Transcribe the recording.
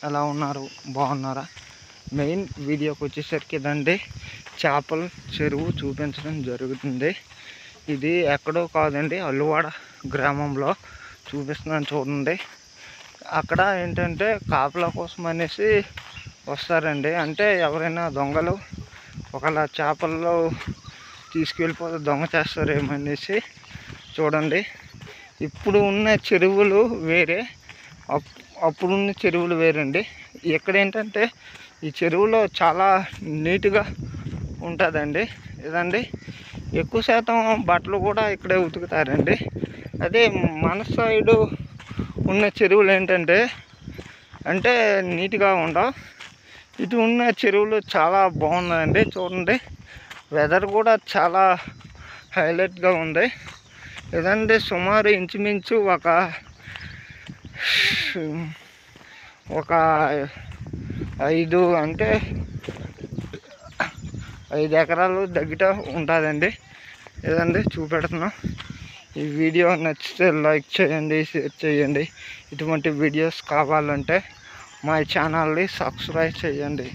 ఎలా ఉన్నారు? బాగున్నారా? మెయిన్ వీడియోకి వచ్చేసరికి ఇదండి, చేపల చెరువు చూపించడం జరుగుతుంది. ఇది ఎక్కడో కాదండి, అల్లువాడ గ్రామంలో చూపిస్తున్నాను చూడండి. అక్కడ ఏంటంటే కాపలా కోసం అనేసి వస్తారండి. అంటే ఎవరైనా దొంగలు ఒకవేళ చేపల్లో తీసుకెళ్ళిపోతే దొంగ చేస్తారేమనేసి చూడండి. ఇప్పుడు ఉన్న చెరువులు వేరే, అప్పుడున్న చెరువులు వేరండి. ఇక్కడ ఏంటంటే ఈ చెరువులో చాలా నీట్గా ఉంటుందండి. ఇదండి, ఎక్కువ శాతం బట్టలు కూడా ఇక్కడే ఉతుకుతారండి. అదే మన సైడు ఉన్న చెరువులు ఏంటంటే అంటే నీట్గా ఉండవు. ఇటు ఉన్న చెరువులు చాలా బాగున్నాయండి. చూడండి, వెదర్ కూడా చాలా హైలైట్గా ఉంది. ఇదండి, సుమారు ఇంచుమించు ఒక 5 అంటే 5 ఎకరాలు దగ్గర ఉంటుందండి. ఇదండి చూపెడుతున్నాం. ఈ వీడియో నచ్చితే లైక్ చేయండి, షేర్ చేయండి. ఇటువంటి వీడియోస్ కావాలంటే మా ఛానల్ని సబ్స్క్రైబ్ చేయండి.